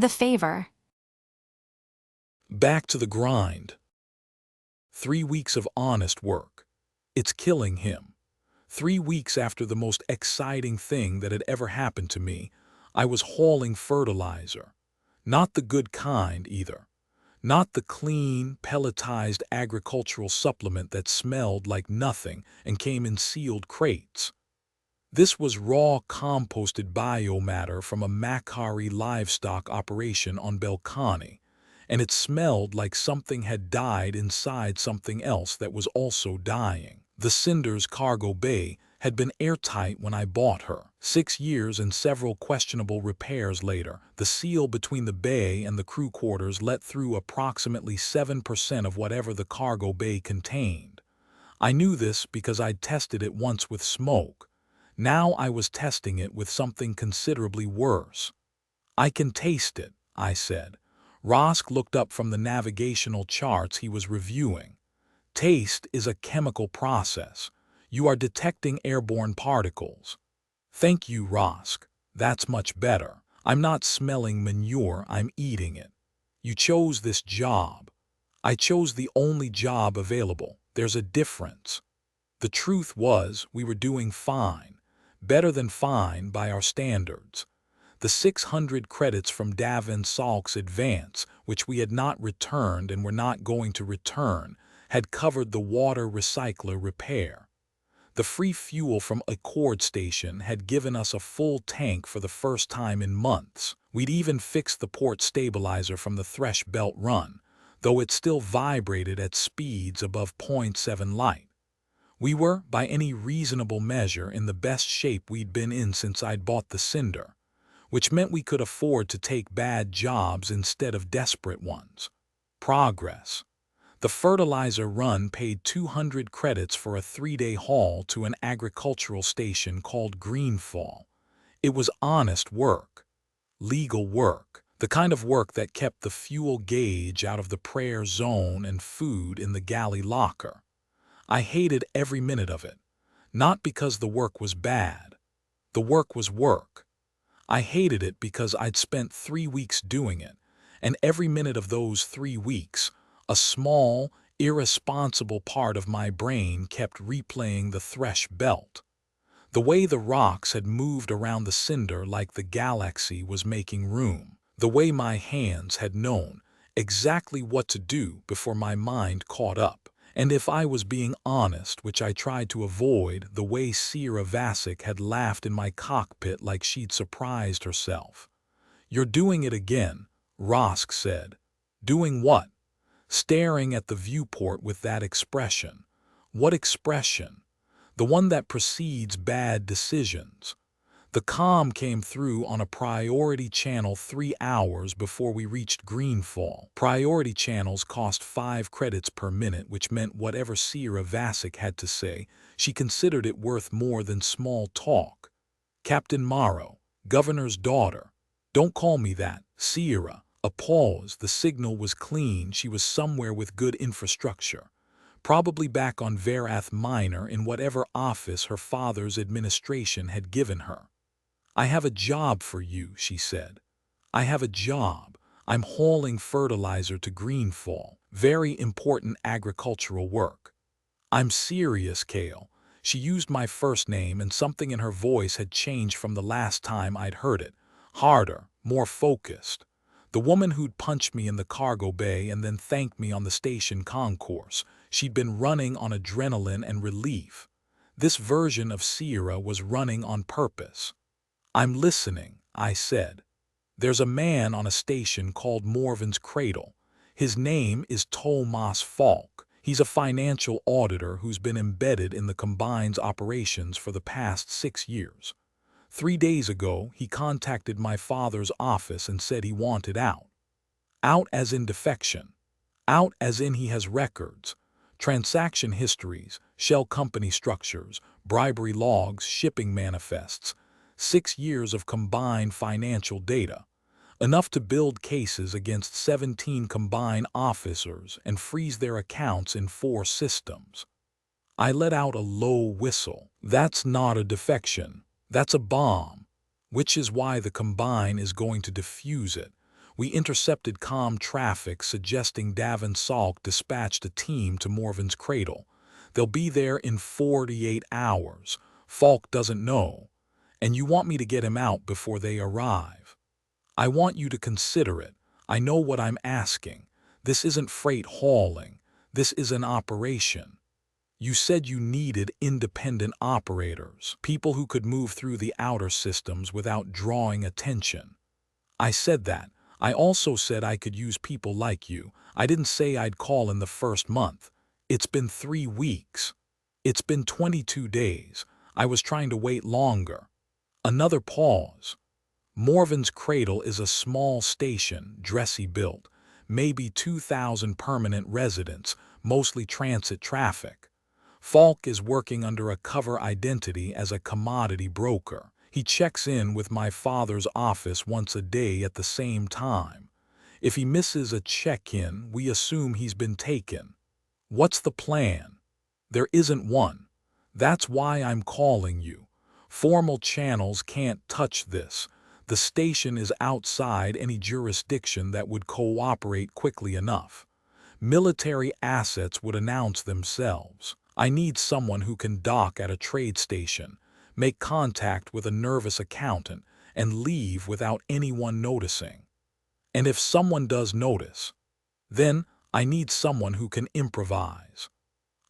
The favor. Back to the grind. 3 weeks of honest work. It's killing him. 3 weeks after the most exciting thing that had ever happened to me, I was hauling fertilizer. Not the good kind either. Not the clean, pelletized agricultural supplement that smelled like nothing and came in sealed crates. This was raw composted biomatter from a Macquarie livestock operation on Belcani, and it smelled like something had died inside something else that was also dying. The Cinder's cargo bay had been airtight when I bought her. 6 years and several questionable repairs later, the seal between the bay and the crew quarters let through approximately 7% of whatever the cargo bay contained. I knew this because I'd tested it once with smoke. Now I was testing it with something considerably worse. "I can taste it," I said. Rosk looked up from the navigational charts he was reviewing. "Taste is a chemical process. You are detecting airborne particles." "Thank you, Rosk. That's much better. I'm not smelling manure, I'm eating it. You chose this job." "I chose the only job available. There's a difference." The truth was, we were doing fine. Better than fine by our standards. The 600 credits from Davan Solke's advance, which we had not returned and were not going to return, had covered the water recycler repair. The free fuel from Accord Station had given us a full tank for the first time in months. We'd even fixed the port stabilizer from the Thresh Belt run, though it still vibrated at speeds above .7 light. We were, by any reasonable measure, in the best shape we'd been in since I'd bought the Cinder, which meant we could afford to take bad jobs instead of desperate ones. Progress. The fertilizer run paid 200 credits for a 3-day haul to an agricultural station called Greenfall. It was honest work. Legal work. The kind of work that kept the fuel gauge out of the prayer zone and food in the galley locker. I hated every minute of it. Not because the work was bad. The work was work. I hated it because I'd spent 3 weeks doing it, and every minute of those 3 weeks, a small, irresponsible part of my brain kept replaying the Thresh Belt. The way the rocks had moved around the Cinder like the galaxy was making room. The way my hands had known exactly what to do before my mind caught up. And if I was being honest, which I tried to avoid, the way Sera had laughed in my cockpit like she'd surprised herself. "You're doing it again," Rosk said. "Doing what?" "Staring at the viewport with that expression." "What expression?" "The one that precedes bad decisions." The comm came through on a priority channel 3 hours before we reached Greenfall. Priority channels cost 5 credits per minute, which meant whatever Sera had to say, she considered it worth more than small talk. "Captain Morrow, Governor's daughter." "Don't call me that, Sera." A pause. The signal was clean. She was somewhere with good infrastructure. Probably back on Verath Minor in whatever office her father's administration had given her. "I have a job for you," she said. "I have a job. I'm hauling fertilizer to Greenfall. Very important agricultural work." "I'm serious, Kael." She used my first name, and something in her voice had changed from the last time I'd heard it. Harder, more focused. The woman who'd punched me in the cargo bay and then thanked me on the station concourse. She'd been running on adrenaline and relief. This version of Sera was running on purpose. "I'm listening," I said. "There's a man on a station called Morven's Cradle. His name is Tomas Falk. He's a financial auditor who's been embedded in the Combine's operations for the past 6 years. 3 days ago, he contacted my father's office and said he wanted out. Out as in defection. Out as in he has records, transaction histories, shell company structures, bribery logs, shipping manifests, 6 years of combined financial data. Enough to build cases against 17 Combine officers and freeze their accounts in 4 systems." I let out a low whistle. "That's not a defection. That's a bomb. Which is why the Combine is going to defuse it. We intercepted calm traffic suggesting Davan Solke dispatched a team to Morven's cradle. They'll be there in 48 hours. Falk doesn't know. And you want me to get him out before they arrive. I want you to consider it. I know what I'm asking. This isn't freight hauling. This is an operation. You said you needed independent operators, people who could move through the outer systems without drawing attention. I said that. I also said I could use people like you. I didn't say I'd call in the first month. It's been 3 weeks. It's been 22 days. I was trying to wait longer. Another pause. Morven's cradle is a small station, dressy built, maybe 2,000 permanent residents, mostly transit traffic. Falk is working under a cover identity as a commodity broker. He checks in with my father's office once a day at the same time. If he misses a check-in, we assume he's been taken. What's the plan? There isn't one. That's why I'm calling you. Formal channels can't touch this. The station is outside any jurisdiction that would cooperate quickly enough. Military assets would announce themselves. I need someone who can dock at a trade station, make contact with a nervous accountant, and leave without anyone noticing. And if someone does notice, then I need someone who can improvise.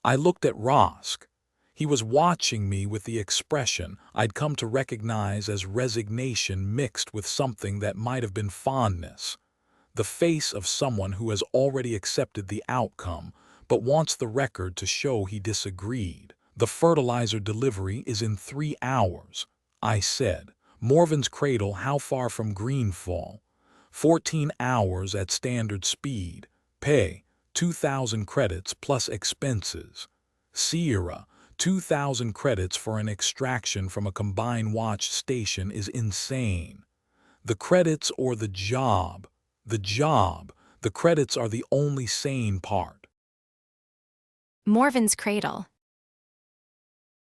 I looked at Rosk. He was watching me with the expression I'd come to recognize as resignation mixed with something that might have been fondness. The face of someone who has already accepted the outcome, but wants the record to show he disagreed. The fertilizer delivery is in 3 hours, I said. Morven's cradle, how far from Greenfall? 14 hours at standard speed. Pay, 2,000 credits plus expenses. Sera, 2,000 credits for an extraction from a combined watch station is insane. The credits or the job? The job. The credits are the only sane part. Morven's cradle.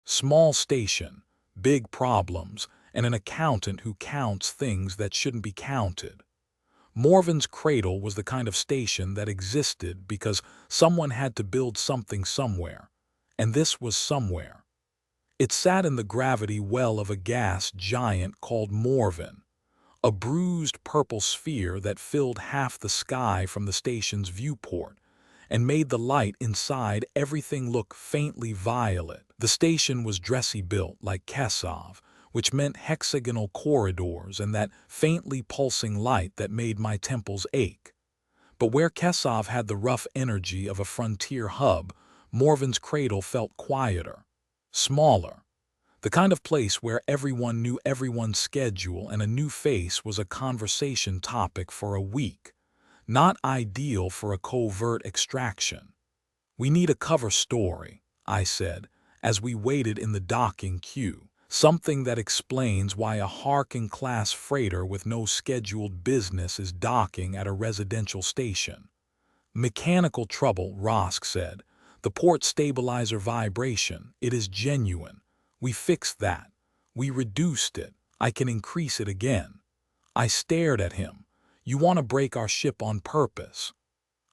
Small station, big problems, and an accountant who counts things that shouldn't be counted. Morven's cradle was the kind of station that existed because someone had to build something somewhere, and this was somewhere. It sat in the gravity well of a gas giant called Morven, a bruised purple sphere that filled half the sky from the station's viewport and made the light inside everything look faintly violet. The station was dressy built like Kesov, which meant hexagonal corridors and that faintly pulsing light that made my temples ache. But where Kesov had the rough energy of a frontier hub, Morven's cradle felt quieter, smaller. The kind of place where everyone knew everyone's schedule and a new face was a conversation topic for a week. Not ideal for a covert extraction. We need a cover story, I said, as we waited in the docking queue. Something that explains why a Harkin-class freighter with no scheduled business is docking at a residential station. Mechanical trouble, Rosk said. The port stabilizer vibration, it is genuine. We fixed that. We reduced it. I can increase it again. I stared at him. You want to break our ship on purpose.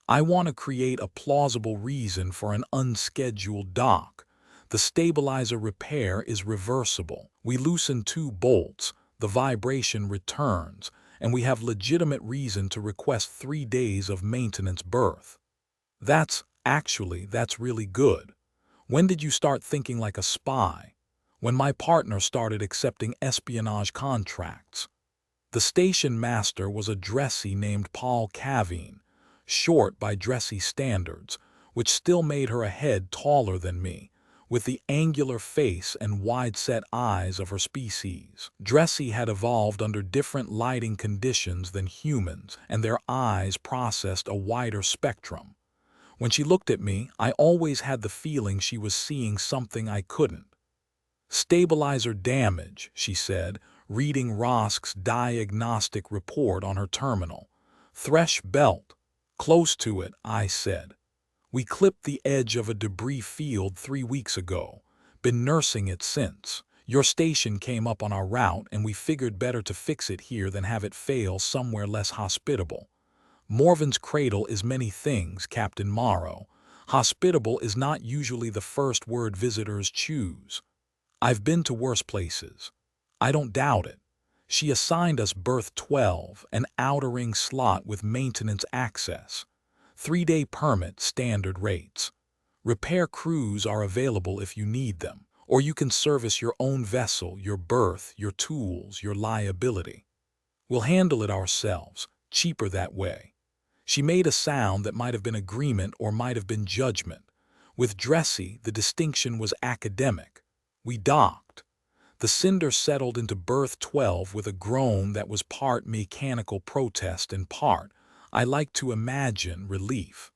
I want to create a plausible reason for an unscheduled dock. The stabilizer repair is reversible. We loosen 2 bolts, the vibration returns, and we have legitimate reason to request 3 days of maintenance berth. That's really good. When did you start thinking like a spy? When my partner started accepting espionage contracts. The station master was a dressy named Paul Kavin, short by dressy standards, which still made her a head taller than me, with the angular face and wide-set eyes of her species. Dressy had evolved under different lighting conditions than humans, and their eyes processed a wider spectrum. When she looked at me, I always had the feeling she was seeing something I couldn't. Stabilizer damage, she said, reading Rosk's diagnostic report on her terminal. Thresh belt. Close to it, I said. We clipped the edge of a debris field 3 weeks ago. Been nursing it since. Your station came up on our route and we figured better to fix it here than have it fail somewhere less hospitable. Morven's cradle is many things, Captain Morrow. Hospitable is not usually the first word visitors choose. I've been to worse places. I don't doubt it. She assigned us berth 12, an outer ring slot with maintenance access. 3-day permit, standard rates. Repair crews are available if you need them, or you can service your own vessel, your berth, your tools, your liability. We'll handle it ourselves, cheaper that way. She made a sound that might have been agreement or might have been judgment. With Dressy, the distinction was academic. We docked. The Cinder settled into berth 12 with a groan that was part mechanical protest and part, I like to imagine, relief.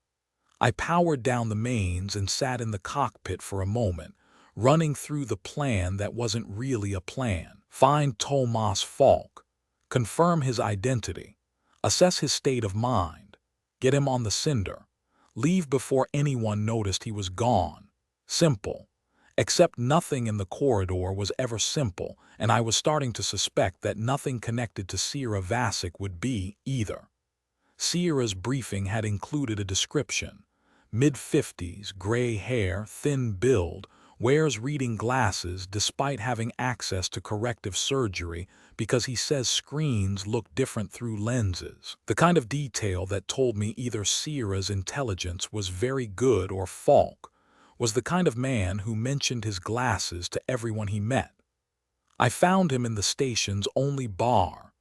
I powered down the mains and sat in the cockpit for a moment, running through the plan that wasn't really a plan. Find Tomas Falk. Confirm his identity. Assess his state of mind. Get him on the Cinder. Leave before anyone noticed he was gone. Simple. Except nothing in the corridor was ever simple, and I was starting to suspect that nothing connected to Sera Vasic would be, either. Sera's briefing had included a description. Mid-50s, gray hair, thin build, wears reading glasses despite having access to corrective surgery because he says screens look different through lenses. The kind of detail that told me either Sera's intelligence was very good or Falk was the kind of man who mentioned his glasses to everyone he met. I found him in the station's only bar,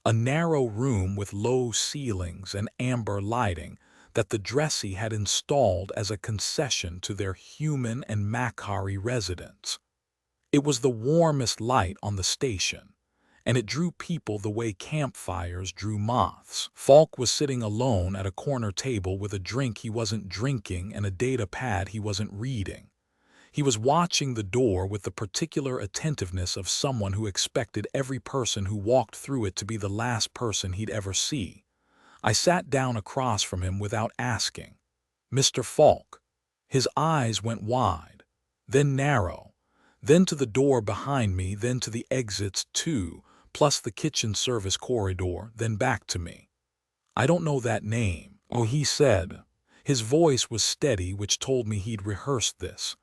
a narrow room with low ceilings and amber lighting that the Dressy had installed as a concession to their human and Makari residents. It was the warmest light on the station, and it drew people the way campfires drew moths. Falk was sitting alone at a corner table with a drink he wasn't drinking and a data pad he wasn't reading. He was watching the door with the particular attentiveness of someone who expected every person who walked through it to be the last person he'd ever see. I sat down across from him without asking. Mr. Falk. His eyes went wide, then narrow, then to the door behind me, then to the exits too, plus the kitchen service corridor, then back to me. I don't know that name. Oh, he said. His voice was steady, which told me he'd rehearsed this.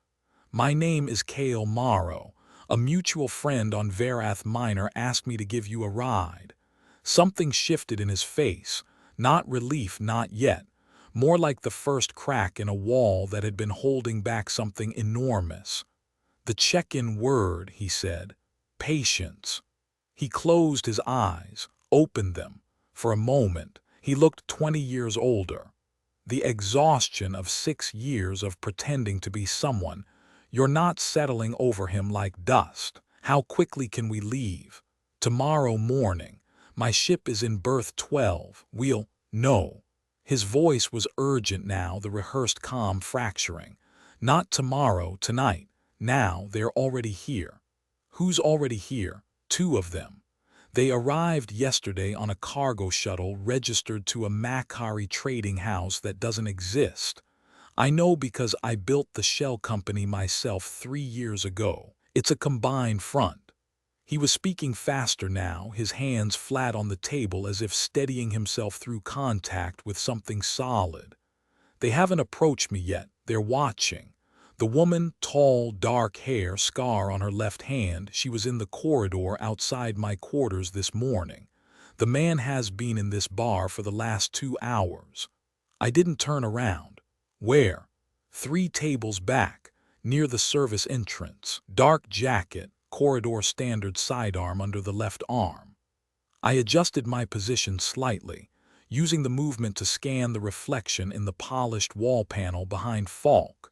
My name is Kael Morrow. A mutual friend on Verath Minor asked me to give you a ride. Something shifted in his face. Not relief, not yet. More like the first crack in a wall that had been holding back something enormous. The check-in word, he said. Patience. He closed his eyes, opened them. For a moment, he looked 20 years older. The exhaustion of 6 years of pretending to be someone. You're not settling over him like dust. How quickly can we leave? Tomorrow morning. My ship is in berth 12. No. His voice was urgent now, the rehearsed calm fracturing. Not tomorrow, tonight. Now, they're already here. Who's already here? 2 of them. They arrived yesterday on a cargo shuttle registered to a Makari trading house that doesn't exist. I know because I built the shell company myself 3 years ago. It's a combined front. He was speaking faster now, his hands flat on the table as if steadying himself through contact with something solid. They haven't approached me yet. They're watching. The woman, tall, dark hair, scar on her left hand, she was in the corridor outside my quarters this morning. The man has been in this bar for the last 2 hours. I didn't turn around. Where? 3 tables back, near the service entrance. Dark jacket, corridor standard sidearm under the left arm. I adjusted my position slightly, using the movement to scan the reflection in the polished wall panel behind Falk.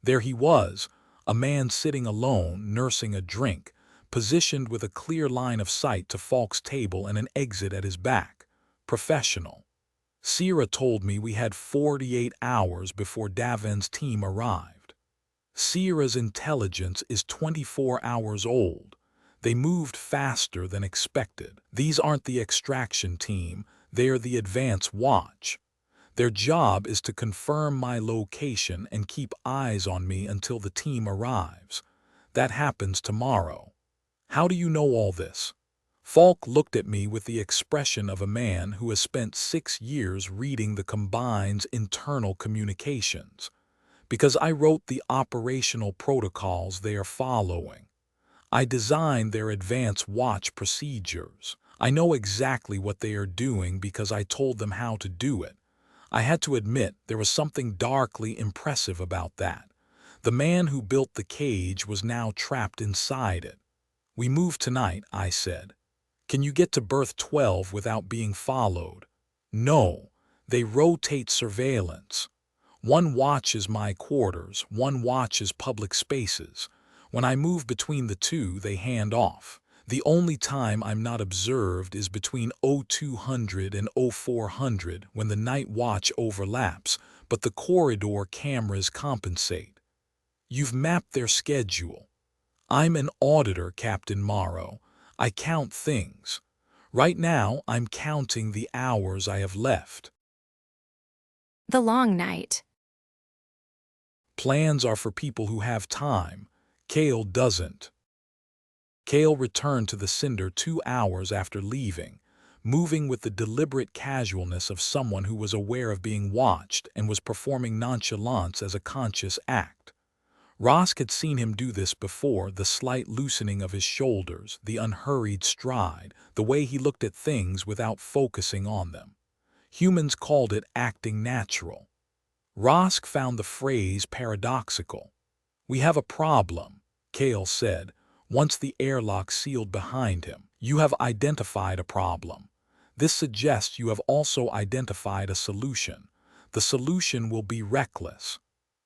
There he was, a man sitting alone, nursing a drink, positioned with a clear line of sight to Falk's table and an exit at his back. Professional. Sera told me we had 48 hours before Davan's team arrived. Sera's intelligence is 24 hours old. They moved faster than expected. These aren't the extraction team, they're the advance watch. Their job is to confirm my location and keep eyes on me until the team arrives. That happens tomorrow. How do you know all this? Falk looked at me with the expression of a man who has spent 6 years reading the Combine's internal communications. Because I wrote the operational protocols they are following. I designed their advanced watch procedures. I know exactly what they are doing because I told them how to do it. I had to admit there was something darkly impressive about that. The man who built the cage was now trapped inside it. We move tonight, I said. Can you get to berth 12 without being followed? No. They rotate surveillance. One watches my quarters, one watches public spaces. When I move between the two, they hand off. The only time I'm not observed is between 0200 and 0400 when the night watch overlaps, but the corridor cameras compensate. You've mapped their schedule. I'm an auditor, Captain Morrow. I count things. Right now, I'm counting the hours I have left. The long night. Plans are for people who have time. Kael doesn't. Kael returned to the Cinder 2 hours after leaving, moving with the deliberate casualness of someone who was aware of being watched and was performing nonchalance as a conscious act. Rosk had seen him do this before, the slight loosening of his shoulders, the unhurried stride, the way he looked at things without focusing on them. Humans called it acting natural. Rosk found the phrase paradoxical. "We have a problem," Kael said, once the airlock sealed behind him. "You have identified a problem. This suggests you have also identified a solution. The solution will be reckless.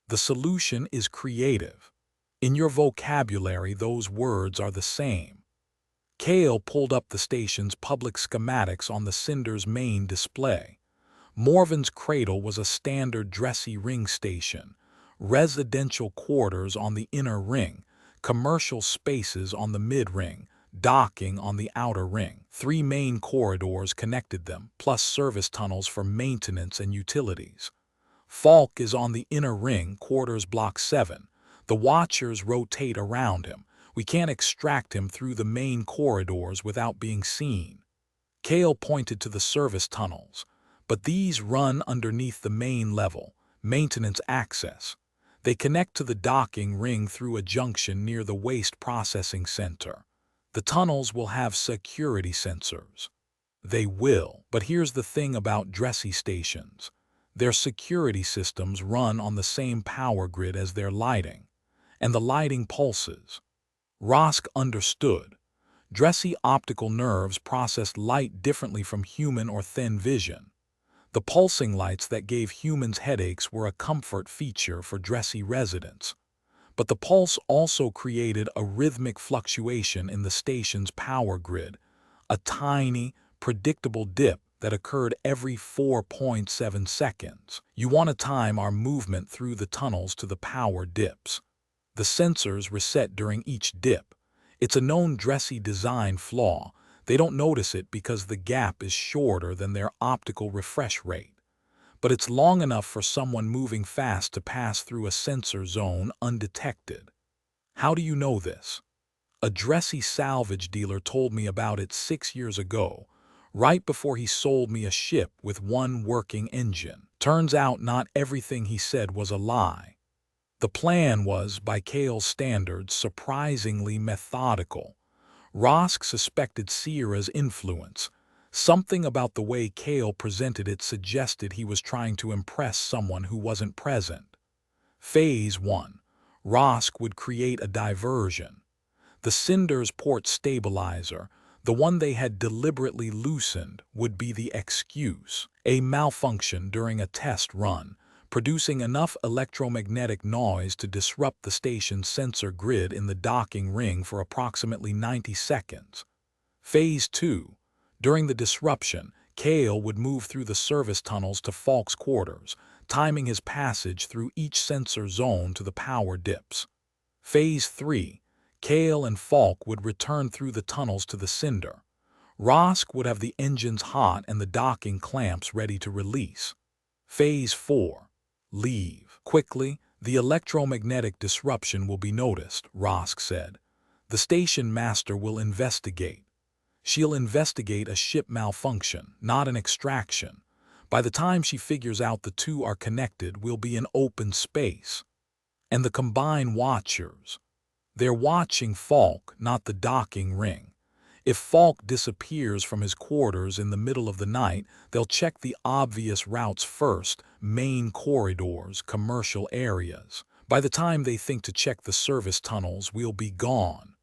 The solution is creative. In your vocabulary, those words are the same." Kael pulled up the station's public schematics on the Cinder's main display. Morven's Cradle was a standard dressy ring station, residential quarters on the inner ring, commercial spaces on the mid-ring, docking on the outer ring. 3 main corridors connected them, plus service tunnels for maintenance and utilities. Falk is on the inner ring, quarters block 7. The watchers rotate around him. We can't extract him through the main corridors without being seen. Kael pointed to the service tunnels. But these run underneath the main level, maintenance access. They connect to the docking ring through a junction near the waste processing center. The tunnels will have security sensors. They will, but here's the thing about dressy stations. Their security systems run on the same power grid as their lighting, and the lighting pulses. Rosk understood. Dressy optical nerves process light differently from human or thin vision. The pulsing lights that gave humans headaches were a comfort feature for dressy residents. But the pulse also created a rhythmic fluctuation in the station's power grid, a tiny, predictable dip that occurred every 4.7 seconds. You want to time our movement through the tunnels to the power dips. The sensors reset during each dip. It's a known dressy design flaw. They don't notice it because the gap is shorter than their optical refresh rate. But it's long enough for someone moving fast to pass through a sensor zone undetected. How do you know this? A dressy salvage dealer told me about it 6 years ago, right before he sold me a ship with 1 working engine. Turns out not everything he said was a lie. The plan was, by Kael's standards, surprisingly methodical. Rosk suspected Sera's influence. Something about the way Kael presented it suggested he was trying to impress someone who wasn't present. Phase 1. Rosk would create a diversion. The Cinder's port stabilizer, the one they had deliberately loosened, would be the excuse. A malfunction during a test run, producing enough electromagnetic noise to disrupt the station's sensor grid in the docking ring for approximately 90 seconds. Phase 2. During the disruption, Kael would move through the service tunnels to Falk's quarters, timing his passage through each sensor zone to the power dips. Phase 3. Kael and Falk would return through the tunnels to the Cinder. Rosk would have the engines hot and the docking clamps ready to release. Phase 4. Leave. Quickly, the electromagnetic disruption will be noticed, Rosk said. The station master will investigate. She'll investigate a ship malfunction, not an extraction. By the time she figures out the two are connected, we'll be in open space. And the combined watchers. They're watching Falk, not the docking ring. If Falk disappears from his quarters in the middle of the night, they'll check the obvious routes first, main corridors, commercial areas. By the time they think to check the service tunnels, we'll be gone.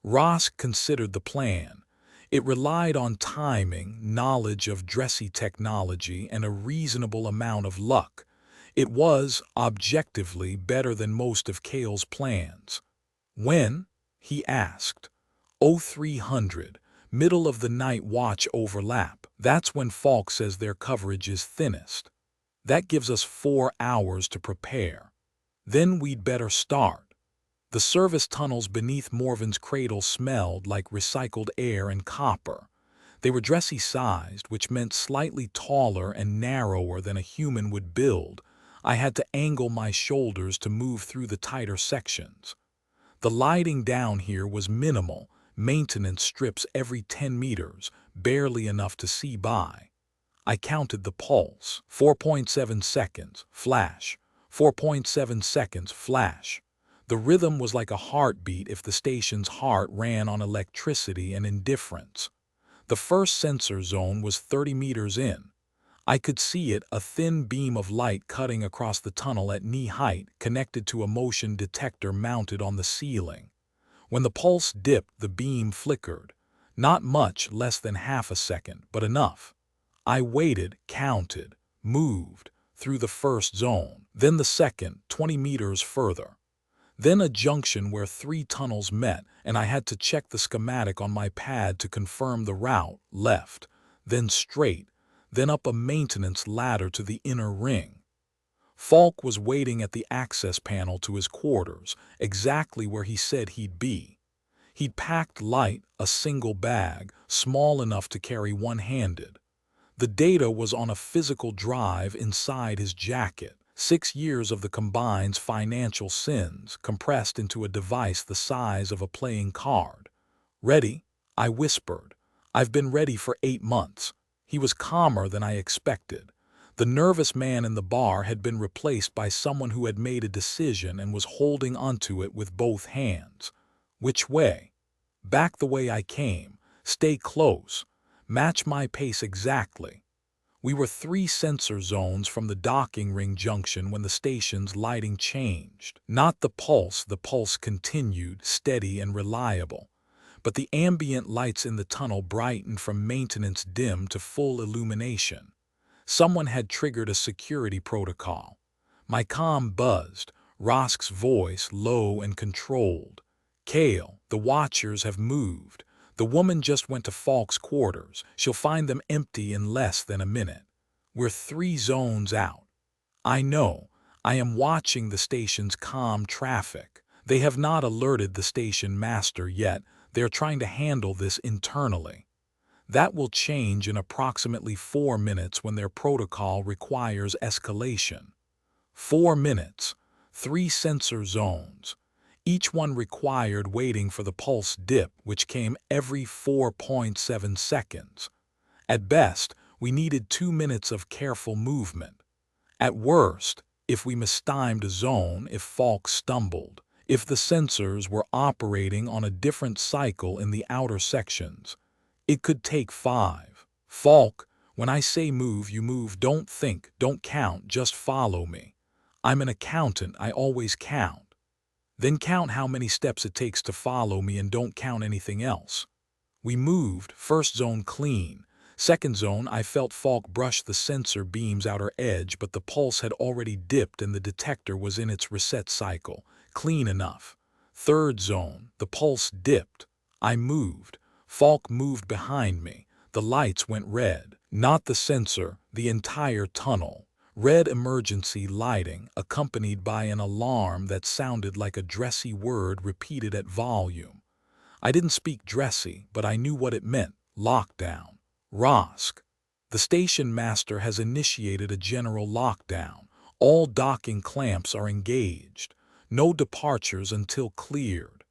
Rosk considered the plan. It relied on timing, knowledge of dressy technology, and a reasonable amount of luck. It was, objectively, better than most of Kael's plans. When? He asked. 0300, middle of the night watch overlap. That's when Falk says their coverage is thinnest. That gives us 4 hours to prepare. Then we'd better start. The service tunnels beneath Morven's cradle smelled like recycled air and copper. They were dressy-sized, which meant slightly taller and narrower than a human would build. I had to angle my shoulders to move through the tighter sections. The lighting down here was minimal, maintenance strips every 10 meters, barely enough to see by. I counted the pulse. 4.7 seconds, flash. 4.7 seconds, flash. The rhythm was like a heartbeat if the station's heart ran on electricity and indifference. The first sensor zone was 30 meters in. I could see it, a thin beam of light cutting across the tunnel at knee height, connected to a motion detector mounted on the ceiling. When the pulse dipped, the beam flickered. Not much, less than half a second, but enough. I waited, counted, moved, through the first zone, then the second, 20 meters further. Then a junction where 3 tunnels met, and I had to check the schematic on my pad to confirm the route, left, then straight, then up a maintenance ladder to the inner ring. Falk was waiting at the access panel to his quarters, exactly where he said he'd be. He'd packed light, a single bag, small enough to carry one-handed. The data was on a physical drive inside his jacket. 6 years of the Combine's financial sins, compressed into a device the size of a playing card. "Ready?" I whispered. "I've been ready for 8 months. He was calmer than I expected. The nervous man in the bar had been replaced by someone who had made a decision and was holding onto it with both hands. "Which way?" "Back the way I came. Stay close. Match my pace exactly." We were 3 sensor zones from the docking ring junction when the station's lighting changed. Not the pulse continued, steady and reliable. But the ambient lights in the tunnel brightened from maintenance dim to full illumination. Someone had triggered a security protocol. My comm buzzed, Rosk's voice low and controlled. "Kael, the watchers have moved. The woman just went to Falk's quarters. She'll find them empty in less than a minute. We're 3 zones out." "I know. I am watching the station's comm traffic. They have not alerted the station master yet. They're trying to handle this internally. That will change in approximately 4 minutes when their protocol requires escalation. 4 minutes, 3 sensor zones. Each one required waiting for the pulse dip, which came every 4.7 seconds. At best, we needed 2 minutes of careful movement. At worst, if we mistimed a zone, if Falk stumbled, if the sensors were operating on a different cycle in the outer sections, it could take 5. "Falk, when I say move, you move. Don't think, don't count, just follow me. I'm an accountant, I always count. Then count how many steps it takes to follow me and don't count anything else." We moved, first zone clean. Second zone, I felt Falk brush the sensor beam's outer edge, but the pulse had already dipped and the detector was in its reset cycle. Clean enough. Third zone, the pulse dipped. I moved. Falk moved behind me. The lights went red. Not the sensor, the entire tunnel. Red emergency lighting, accompanied by an alarm that sounded like a dressy word repeated at volume. I didn't speak dressy, but I knew what it meant. Lockdown. "Rosk, the station master has initiated a general lockdown. All docking clamps are engaged. No departures until cleared."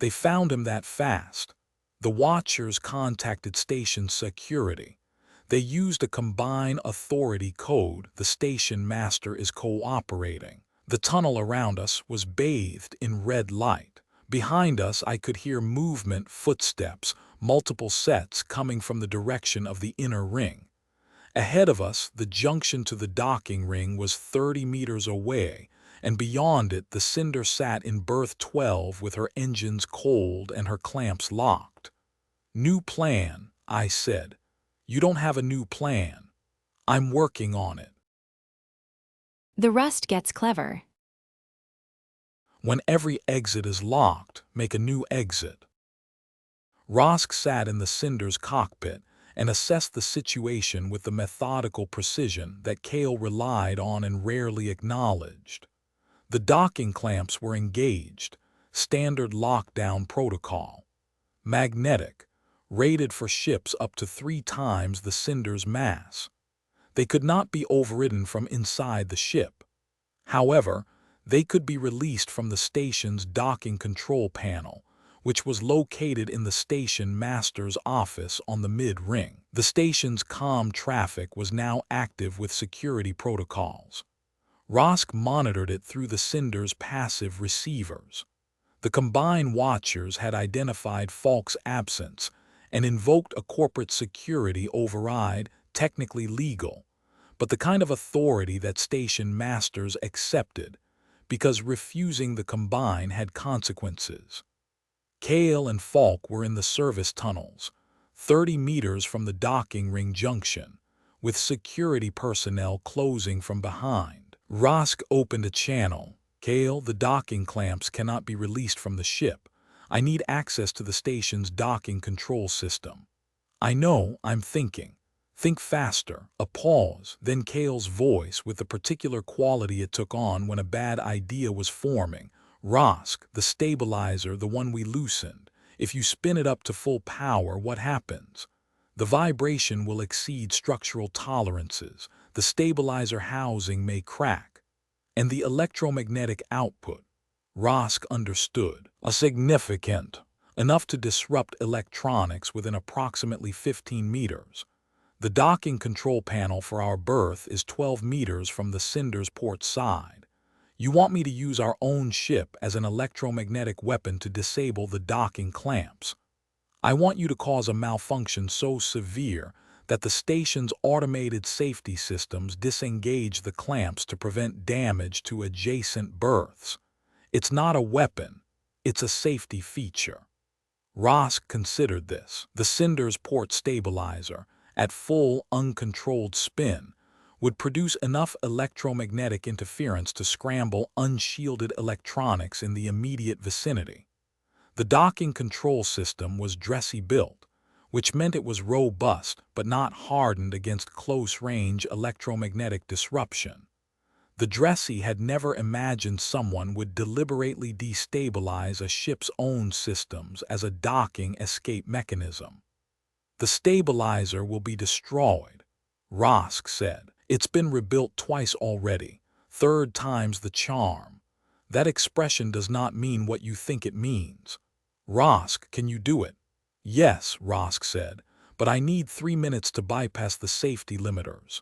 They found him that fast. The watchers contacted station security. They used a combined authority code. The station master is cooperating. The tunnel around us was bathed in red light. Behind us, I could hear movement, footsteps, multiple sets coming from the direction of the inner ring. Ahead of us, the junction to the docking ring was 30 meters away, and beyond it, the Cinder sat in berth 12 with her engines cold and her clamps locked. "New plan," I said. "You don't have a new plan." "I'm working on it." The rest gets clever. When every exit is locked, make a new exit. Rosk sat in the Cinder's cockpit and assessed the situation with the methodical precision that Kael relied on and rarely acknowledged. The docking clamps were engaged, standard lockdown protocol. Magnetic, rated for ships up to 3 times the Cinder's mass. They could not be overridden from inside the ship. However, they could be released from the station's docking control panel, which was located in the station master's office on the mid-ring. The station's comm traffic was now active with security protocols. Rosk monitored it through the Cinder's passive receivers. The combined watchers had identified Falk's absence and invoked a corporate security override, technically legal, but the kind of authority that station masters accepted, because refusing the combine had consequences. Kael and Falk were in the service tunnels, 30 meters from the docking ring junction, with security personnel closing from behind. Rosk opened a channel. "Kael, the docking clamps cannot be released from the ship. I need access to the station's docking control system." "I know, I'm thinking." "Think faster." A pause, then Kael's voice, with the particular quality it took on when a bad idea was forming. "Rosk, the stabilizer, the one we loosened. If you spin it up to full power, what happens? The vibration will exceed structural tolerances. The stabilizer housing may crack. And the electromagnetic output." Rosk understood. "A significant. Enough to disrupt electronics within approximately 15 meters. The docking control panel for our berth is 12 meters from the Cinder's port side. You want me to use our own ship as an electromagnetic weapon to disable the docking clamps. I want you to cause a malfunction so severe that the station's automated safety systems disengage the clamps to prevent damage to adjacent berths. It's not a weapon, it's a safety feature." Rosk considered this. The Cinder's port stabilizer, at full uncontrolled spin, would produce enough electromagnetic interference to scramble unshielded electronics in the immediate vicinity. The docking control system was dressy built, which meant it was robust but not hardened against close-range electromagnetic disruption. The dressy had never imagined someone would deliberately destabilize a ship's own systems as a docking escape mechanism. "The stabilizer will be destroyed," Rosk said. "It's been rebuilt twice already, 3rd time's the charm. That expression does not mean what you think it means." "Rosk, can you do it?" "Yes," Rosk said, "but I need 3 minutes to bypass the safety limiters."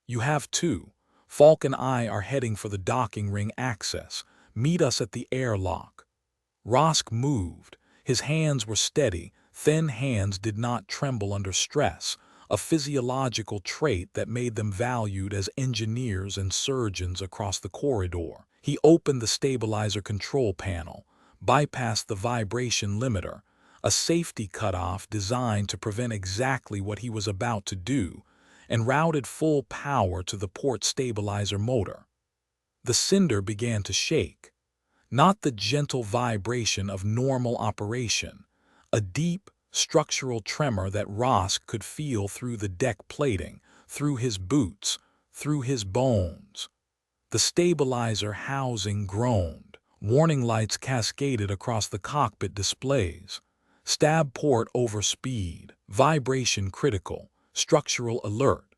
"You have 2. Falk and I are heading for the docking ring access. Meet us at the airlock." Rosk moved. His hands were steady. Thin hands did not tremble under stress, a physiological trait that made them valued as engineers and surgeons across the corridor. He opened the stabilizer control panel, bypassed the vibration limiter, a safety cutoff designed to prevent exactly what he was about to do, and routed full power to the port stabilizer motor. The Cinder began to shake. Not the gentle vibration of normal operation, a deep, structural tremor that Rosk could feel through the deck plating, through his boots, through his bones. The stabilizer housing groaned. Warning lights cascaded across the cockpit displays. Stab port over speed, vibration critical, structural alert.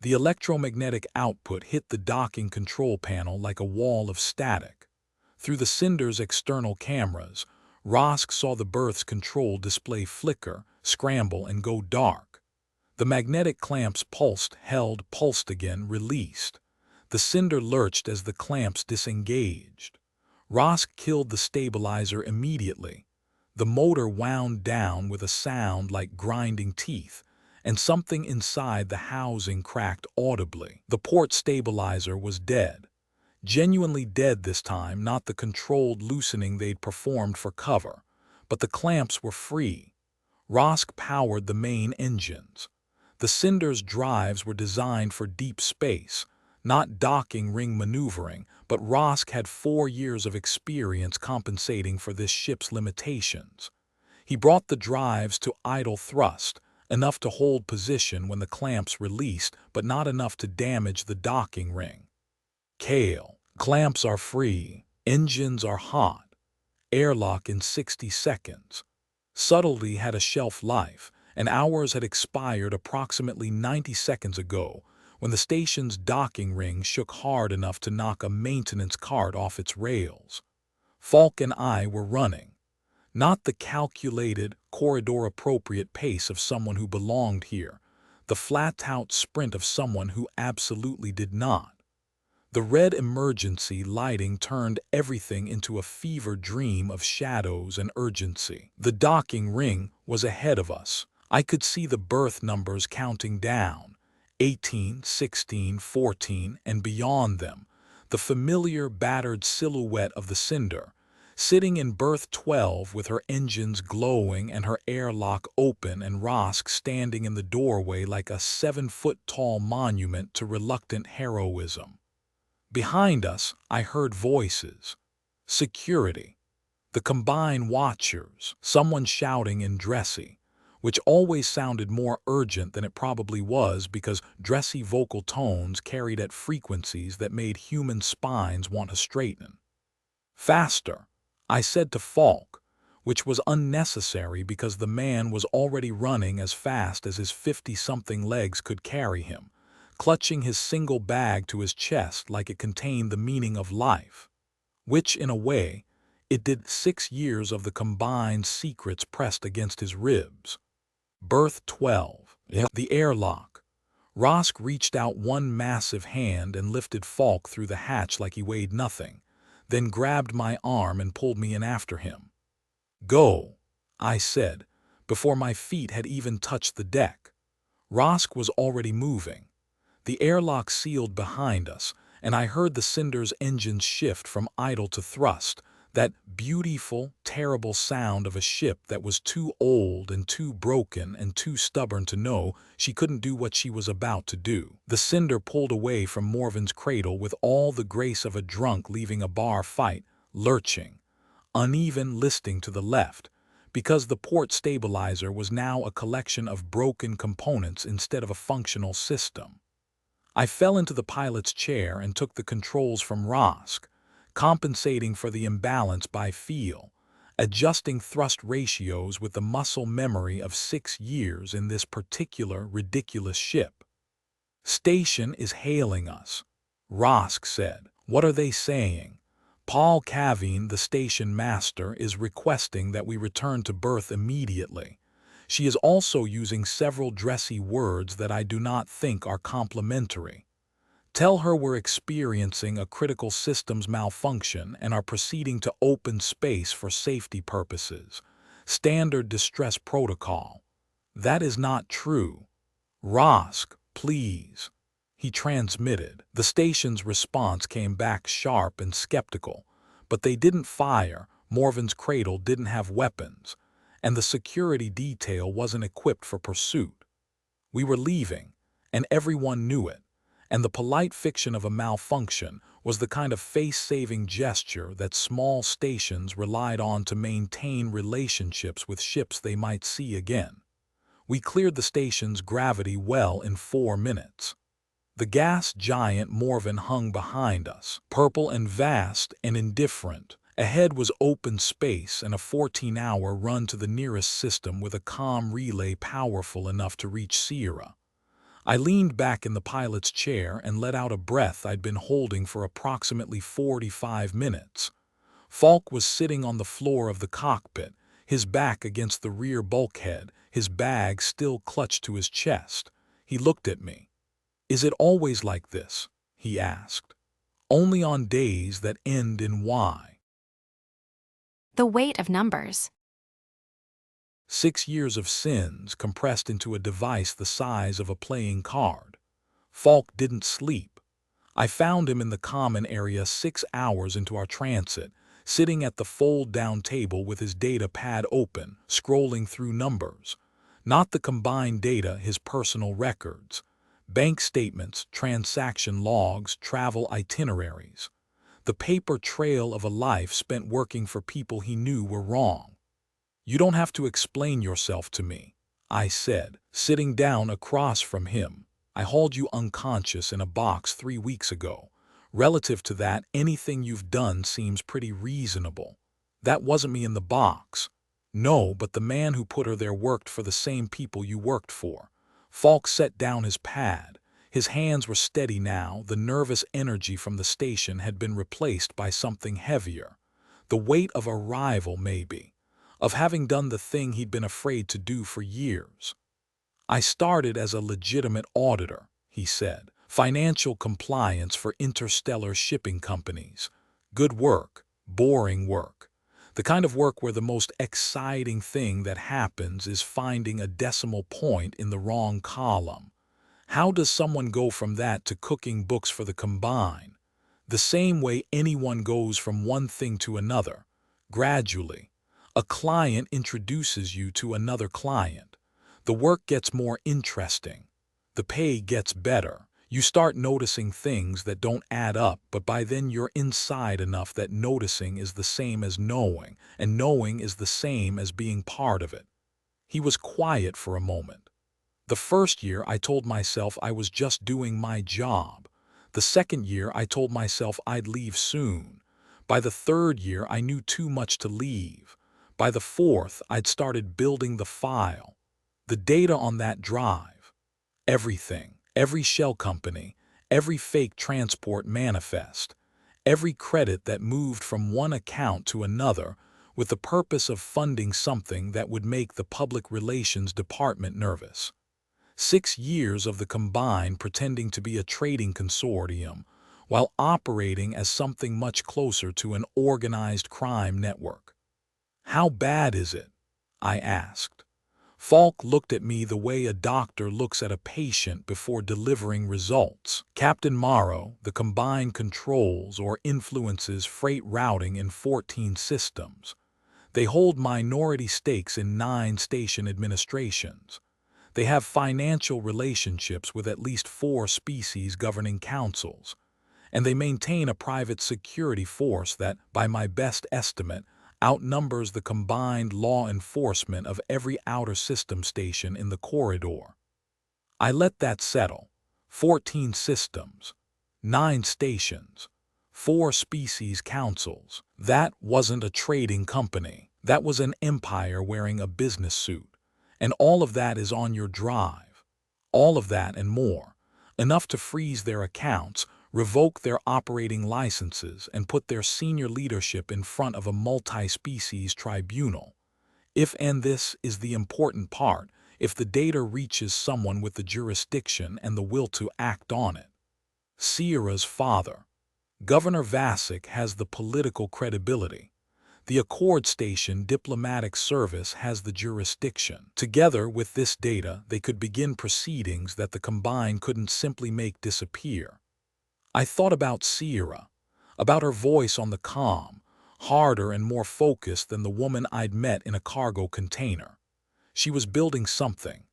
The electromagnetic output hit the docking control panel like a wall of static. Through the Cinder's external cameras, Rosk saw the berth's control display flicker, scramble, and go dark. The magnetic clamps pulsed, held, pulsed again, released. The cinder lurched as the clamps disengaged. Rosk killed the stabilizer immediately. The motor wound down with a sound like grinding teeth, and something inside the housing cracked audibly. The port stabilizer was dead. Genuinely dead this time, not the controlled loosening they'd performed for cover. But the clamps were free. Rosk powered the main engines. The cinder's drives were designed for deep space, not docking ring maneuvering, but Rosk had 4 years of experience compensating for this ship's limitations. He brought the drives to idle thrust, enough to hold position when the clamps released, but not enough to damage the docking ring. Kael, clamps are free, engines are hot, airlock in 60 seconds. Subtlety had a shelf life, and ours had expired approximately 90 seconds ago when the station's docking ring shook hard enough to knock a maintenance cart off its rails. Falk and I were running, not the calculated, corridor-appropriate pace of someone who belonged here, the flat-out sprint of someone who absolutely did not. The red emergency lighting turned everything into a fever dream of shadows and urgency. The docking ring was ahead of us. I could see the berth numbers counting down, 18, 16, 14, and beyond them, the familiar battered silhouette of the cinder, sitting in berth 12 with her engines glowing and her airlock open, and Rosk standing in the doorway like a 7-foot-tall monument to reluctant heroism. Behind us, I heard voices. Security. The combined watchers, someone shouting in dressy, which always sounded more urgent than it probably was because dressy vocal tones carried at frequencies that made human spines want to straighten. Faster, I said to Falk, which was unnecessary because the man was already running as fast as his 50-something legs could carry him, clutching his single bag to his chest like it contained the meaning of life, which, in a way, it did. 6 years of the combined secrets pressed against his ribs. Berth 12. The airlock. Rosk reached out one massive hand and lifted Falk through the hatch like he weighed nothing, then grabbed my arm and pulled me in after him. Go, I said, before my feet had even touched the deck. Rosk was already moving. The airlock sealed behind us, and I heard the cinder's engines shift from idle to thrust, that beautiful, terrible sound of a ship that was too old and too broken and too stubborn to know she couldn't do what she was about to do. The cinder pulled away from Morven's cradle with all the grace of a drunk leaving a bar fight, lurching, uneven, listing to the left, because the port stabilizer was now a collection of broken components instead of a functional system. I fell into the pilot's chair and took the controls from Rosk, compensating for the imbalance by feel, adjusting thrust ratios with the muscle memory of 6 years in this particular ridiculous ship. Station is hailing us, Rosk said. What are they saying? Paul Kavin, the station master, is requesting that we return to berth immediately. She is also using several dressy words that I do not think are complimentary. Tell her we're experiencing a critical systems malfunction and are proceeding to open space for safety purposes. Standard distress protocol. That is not true. Rosk, please. He transmitted. The station's response came back sharp and skeptical, but they didn't fire. Morven's cradle didn't have weapons, and the security detail wasn't equipped for pursuit. We were leaving, and everyone knew it, and the polite fiction of a malfunction was the kind of face-saving gesture that small stations relied on to maintain relationships with ships they might see again. We cleared the station's gravity well in 4 minutes. The gas giant Morven hung behind us, purple and vast and indifferent. Ahead was open space and a 14-hour run to the nearest system with a comm relay powerful enough to reach Sera. I leaned back in the pilot's chair and let out a breath I'd been holding for approximately 45 minutes. Falk was sitting on the floor of the cockpit, his back against the rear bulkhead, his bag still clutched to his chest. He looked at me. "Is it always like this?" he asked. "Only on days that end in Y." The weight of numbers. 6 years of sins compressed into a device the size of a playing card. Falk didn't sleep. I found him in the common area 6 hours into our transit, sitting at the fold-down table with his data pad open, scrolling through numbers. Not the combined data, his personal records. Bank statements, transaction logs, travel itineraries. The paper trail of a life spent working for people he knew were wrong. "You don't have to explain yourself to me," I said, sitting down across from him. "I hauled you unconscious in a box 3 weeks ago. Relative to that, anything you've done seems pretty reasonable." "That wasn't me in the box." "No, but the man who put her there worked for the same people you worked for." Falk set down his pad. His hands were steady now. The nervous energy from the station had been replaced by something heavier. The weight of a rival, maybe. Of having done the thing he'd been afraid to do for years. "I started as a legitimate auditor," he said. "Financial compliance for interstellar shipping companies. Good work, boring work. The kind of work where the most exciting thing that happens is finding a decimal point in the wrong column. How does someone go from that to cooking books for the Combine? The same way anyone goes from one thing to another, gradually. A client introduces you to another client. The work gets more interesting. The pay gets better. You start noticing things that don't add up, but by then you're inside enough that noticing is the same as knowing, and knowing is the same as being part of it." He was quiet for a moment. "The first year I told myself I was just doing my job. The second year I told myself I'd leave soon. By the third year I knew too much to leave. By the fourth I'd started building the file. The data on that drive. Everything. Every shell company. Every fake transport manifest. Every credit that moved from one account to another with the purpose of funding something that would make the public relations department nervous. 6 years of the Combine pretending to be a trading consortium while operating as something much closer to an organized crime network." "How bad is it?" I asked. Falk looked at me the way a doctor looks at a patient before delivering results. "Captain Morrow, the Combine controls or influences freight routing in 14 systems. They hold minority stakes in 9 station administrations. They have financial relationships with at least 4 species governing councils. And they maintain a private security force that, by my best estimate, outnumbers the combined law enforcement of every outer system station in the corridor." I let that settle. 14 systems, 9 stations, 4 species councils. That wasn't a trading company. That was an empire wearing a business suit. And all of that is on your drive. All of that and more. Enough to freeze their accounts, revoke their operating licenses, and put their senior leadership in front of a multi-species tribunal. And this is the important part, if the data reaches someone with the jurisdiction and the will to act on it. Sera's father. Governor Vasic has the political credibility. The Accord Station Diplomatic Service has the jurisdiction. Together with this data, they could begin proceedings that the Combine couldn't simply make disappear. I thought about Sera, about her voice on the comm, harder and more focused than the woman I'd met in a cargo container. She was building something,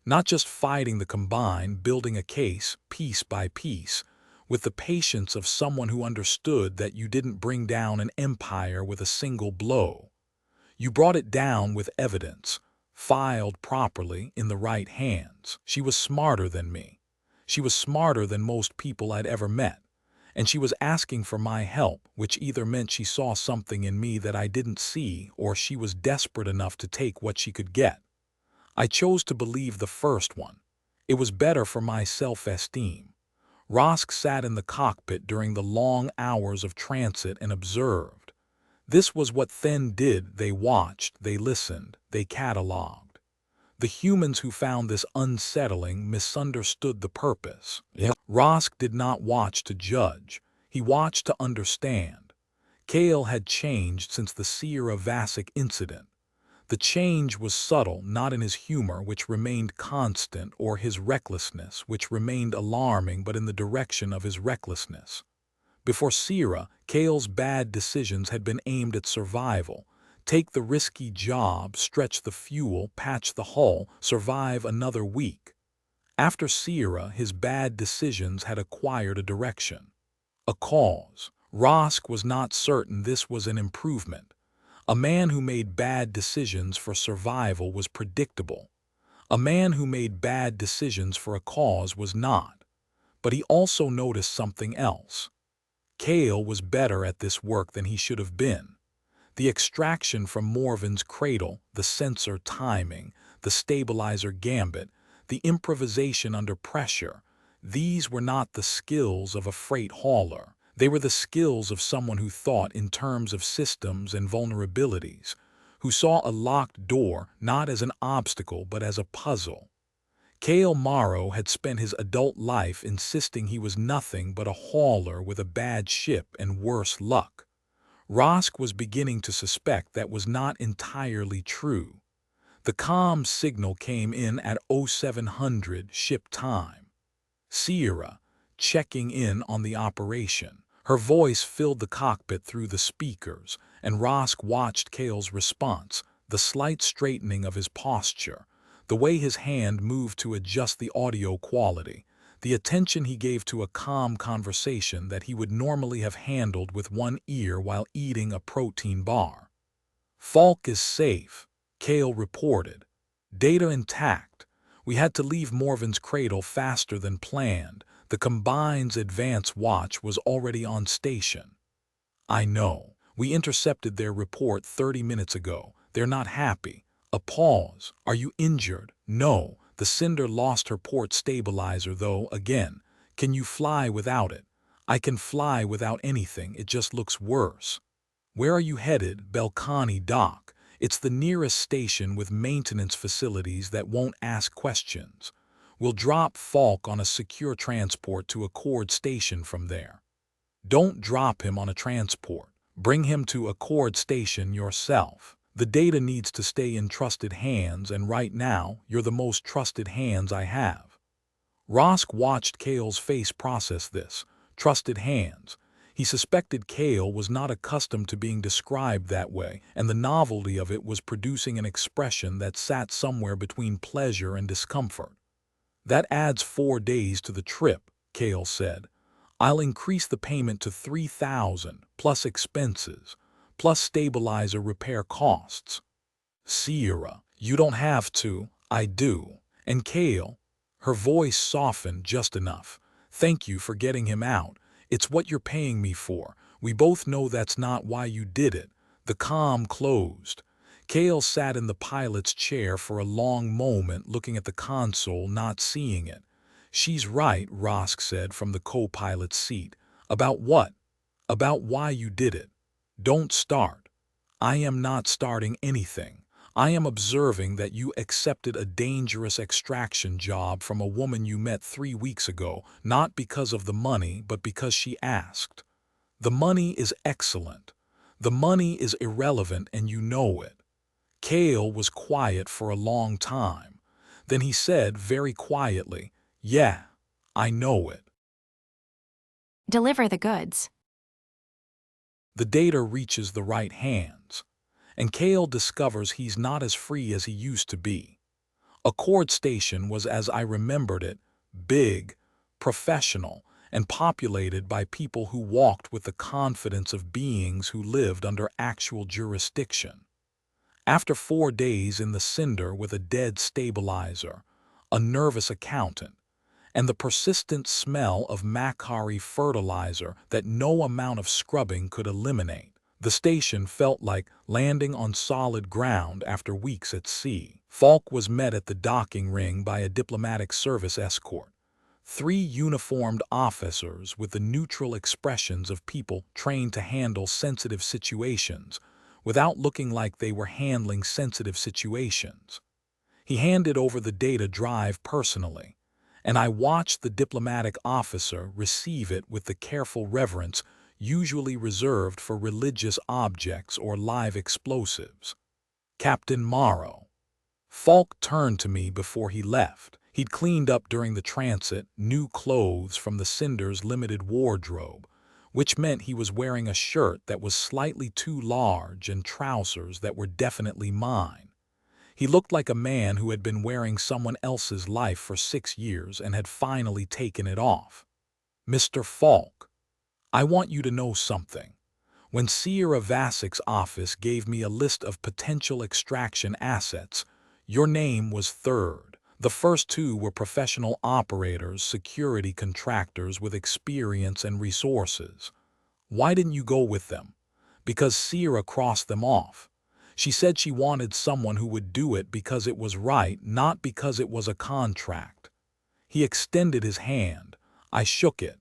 not just fighting the Combine, building a case, piece by piece, with the patience of someone who understood that you didn't bring down an empire with a single blow. You brought it down with evidence, filed properly in the right hands. She was smarter than me. She was smarter than most people I'd ever met. And she was asking for my help, which either meant she saw something in me that I didn't see, or she was desperate enough to take what she could get. I chose to believe the first one. It was better for my self-esteem. Rosk sat in the cockpit during the long hours of transit and observed. This was what Then did. They watched, they listened, they catalogued. The humans who found this unsettling misunderstood the purpose. Yep. Rosk did not watch to judge. He watched to understand. Kael had changed since the Sera Vasic incident. The change was subtle, not in his humor, which remained constant, or his recklessness, which remained alarming, but in the direction of his recklessness. Before Sera, Kael's bad decisions had been aimed at survival. Take the risky job, stretch the fuel, patch the hull, survive another week. After Sera, his bad decisions had acquired a direction, a cause. Rosk was not certain this was an improvement. A man who made bad decisions for survival was predictable. A man who made bad decisions for a cause was not. But he also noticed something else. Kael was better at this work than he should have been. The extraction from Morven's cradle, the sensor timing, the stabilizer gambit, the improvisation under pressure, these were not the skills of a freight hauler. They were the skills of someone who thought in terms of systems and vulnerabilities, who saw a locked door not as an obstacle but as a puzzle. Kael Morrow had spent his adult life insisting he was nothing but a hauler with a bad ship and worse luck. Rosk was beginning to suspect that was not entirely true. The comm signal came in at 0700 ship time. Sera, checking in on the operation. Her voice filled the cockpit through the speakers, and Rosk watched Kael's response, the slight straightening of his posture, the way his hand moved to adjust the audio quality, the attention he gave to a calm conversation that he would normally have handled with one ear while eating a protein bar. "Falk is safe," Kael reported. "Data intact. We had to leave Morven's cradle faster than planned. The Combine's advance watch was already on station." "I know. We intercepted their report 30 minutes ago. They're not happy." A pause. "Are you injured?" "No. The Cinder lost her port stabilizer, though, again. Can you fly without it?" "I can fly without anything. It just looks worse." "Where are you headed?" "Belkani Dock. It's the nearest station with maintenance facilities that won't ask questions. We'll drop Falk on a secure transport to Accord Station from there." "Don't drop him on a transport. Bring him to Accord Station yourself. The data needs to stay in trusted hands, and right now, you're the most trusted hands I have." Rosk watched Kael's face process this. Trusted hands. He suspected Kael was not accustomed to being described that way, and the novelty of it was producing an expression that sat somewhere between pleasure and discomfort. "That adds 4 days to the trip," Kael said. "I'll increase the payment to 3,000, plus expenses, plus stabilizer repair costs." "Sera, you don't have to." "I do." "And Kael," her voice softened just enough, "thank you for getting him out. It's what you're paying me for. We both know that's not why you did it." The comm closed. Kael sat in the pilot's chair for a long moment, looking at the console, not seeing it. "She's right," Rosk said from the co-pilot's seat. "About what?" "About why you did it. Don't start." "I am not starting anything. I am observing that you accepted a dangerous extraction job from a woman you met 3 weeks ago, not because of the money, but because she asked. The money is excellent. The money is irrelevant, and you know it." Kael was quiet for a long time. Then he said very quietly, "Yeah, I know it." Deliver the goods. The data reaches the right hands, and Kael discovers he's not as free as he used to be. Accord Station was, as I remembered it, big, professional, and populated by people who walked with the confidence of beings who lived under actual jurisdiction. After 4 days in the Cinder with a dead stabilizer, a nervous accountant, and the persistent smell of Macquarie fertilizer that no amount of scrubbing could eliminate, the station felt like landing on solid ground after weeks at sea. Falk was met at the docking ring by a diplomatic service escort. Three uniformed officers with the neutral expressions of people trained to handle sensitive situations without looking like they were handling sensitive situations. He handed over the data drive personally, and I watched the diplomatic officer receive it with the careful reverence usually reserved for religious objects or live explosives. Captain Morrow. Falk turned to me before he left. He'd cleaned up during the transit, new clothes from the Cinder's limited wardrobe, which meant he was wearing a shirt that was slightly too large and trousers that were definitely mine. He looked like a man who had been wearing someone else's life for 6 years and had finally taken it off. Mr. Falk, I want you to know something. When Sierra Vasik's office gave me a list of potential extraction assets, your name was third. The first two were professional operators, security contractors with experience and resources. Why didn't you go with them? Because Sierra crossed them off. She said she wanted someone who would do it because it was right, not because it was a contract. He extended his hand. I shook it.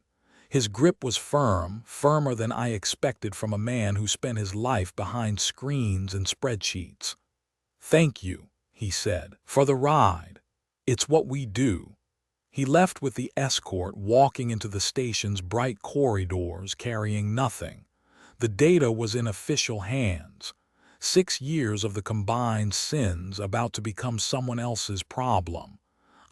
His grip was firm, firmer than I expected from a man who spent his life behind screens and spreadsheets. Thank you, he said, for the ride. It's what we do. He left with the escort, walking into the station's bright corridors carrying nothing. The data was in official hands. 6 years of the combined sins about to become someone else's problem.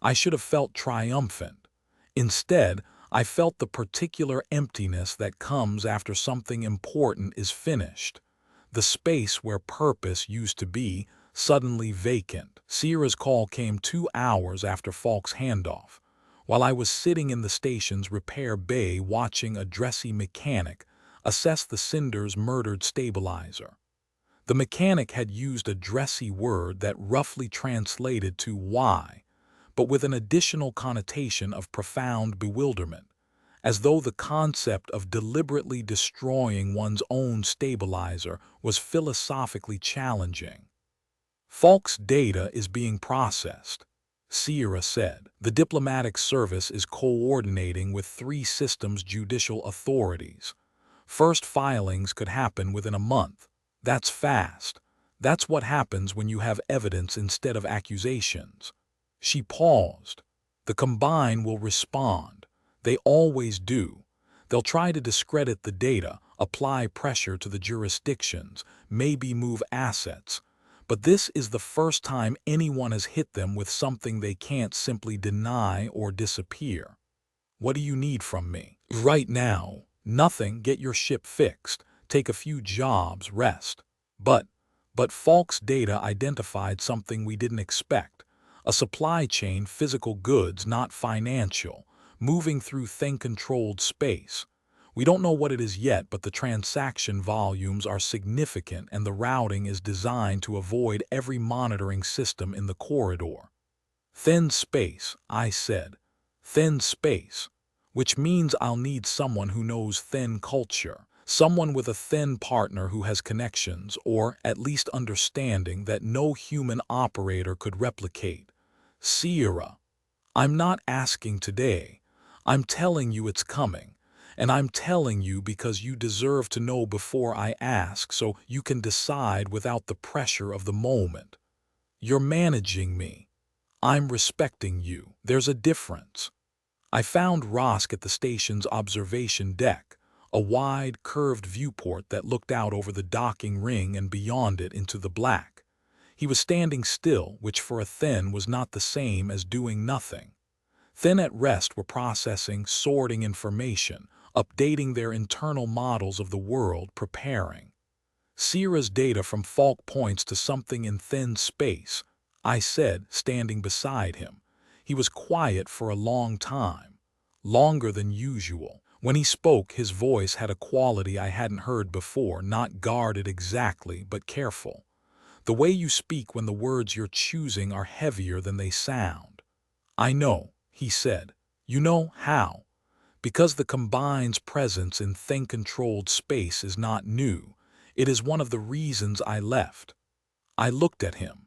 I should have felt triumphant. Instead, I felt the particular emptiness that comes after something important is finished. The space where purpose used to be, suddenly vacant. Sierra's call came 2 hours after Falk's handoff, while I was sitting in the station's repair bay watching a dressy mechanic assess the Cinder's murdered stabilizer. The mechanic had used a dressy word that roughly translated to why, but with an additional connotation of profound bewilderment, as though the concept of deliberately destroying one's own stabilizer was philosophically challenging. Falk's data is being processed, Sierra said. The diplomatic service is coordinating with 3 systems judicial authorities. First filings could happen within a month. That's fast. That's what happens when you have evidence instead of accusations. She paused. The Combine will respond. They always do. They'll try to discredit the data, apply pressure to the jurisdictions, maybe move assets. But this is the first time anyone has hit them with something they can't simply deny or disappear. What do you need from me? Right now, nothing. Get your ship fixed. Take a few jobs, rest. But Falk's data identified something we didn't expect. A supply chain, physical goods, not financial, moving through thing-controlled space. We don't know what it is yet, but the transaction volumes are significant and the routing is designed to avoid every monitoring system in the corridor. Thin space, I said. Thin space. Which means I'll need someone who knows thin culture. Someone with a thin partner who has connections, or at least understanding that no human operator could replicate. Sierra, I'm not asking today. I'm telling you it's coming. And I'm telling you because you deserve to know before I ask, so you can decide without the pressure of the moment. You're managing me. I'm respecting you. There's a difference. I found Rosk at the station's observation deck, a wide, curved viewport that looked out over the docking ring and beyond it into the black. He was standing still, which for a Thin was not the same as doing nothing. Thin at rest were processing, sorting information, updating their internal models of the world, preparing. Sierra's data from Falk points to something in Thin space, I said, standing beside him. He was quiet for a long time, longer than usual. When he spoke, his voice had a quality I hadn't heard before, not guarded exactly, but careful. The way you speak when the words you're choosing are heavier than they sound. I know, he said. You know how? Because the Combine's presence in thing-controlled space is not new. It is one of the reasons I left. I looked at him.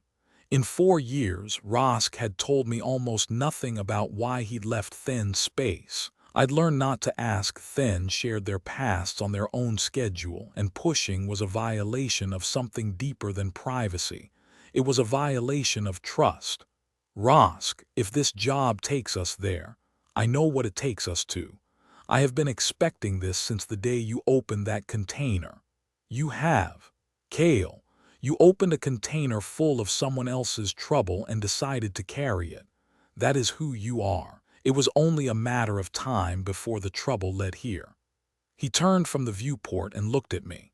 In 4 years, Rosk had told me almost nothing about why he'd left Then's space. I'd learned not to ask. Then shared their pasts on their own schedule, and pushing was a violation of something deeper than privacy. It was a violation of trust. Rosk, if this job takes us there, I know what it takes us to. I have been expecting this since the day you opened that container. You have. Kael, you opened a container full of someone else's trouble and decided to carry it. That is who you are. It was only a matter of time before the trouble led here. He turned from the viewport and looked at me.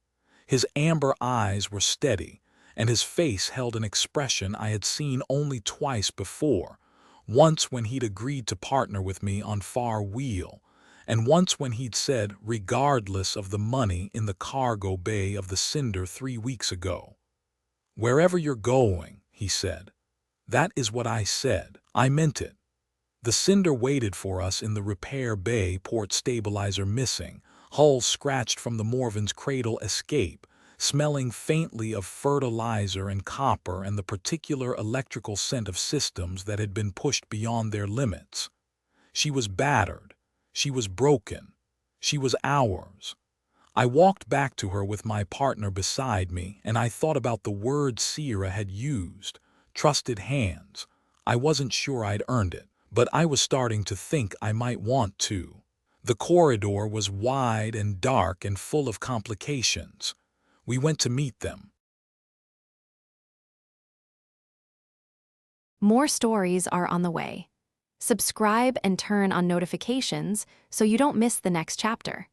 His amber eyes were steady, and his face held an expression I had seen only twice before, once when he'd agreed to partner with me on Far Wheel, and once when he'd said, regardless of the money, in the cargo bay of the Cinder 3 weeks ago. "Wherever you're going," he said. That is what I said. I meant it. The Cinder waited for us in the repair bay, port stabilizer missing, hull scratched from the Morven's cradle escape, smelling faintly of fertilizer and copper and the particular electrical scent of systems that had been pushed beyond their limits. She was battered. She was broken. She was ours. I walked back to her with my partner beside me, and I thought about the word Sera had used, trusted hands. I wasn't sure I'd earned it, but I was starting to think I might want to. The corridor was wide and dark and full of complications. We went to meet them. More stories are on the way. Subscribe and turn on notifications so you don't miss the next chapter.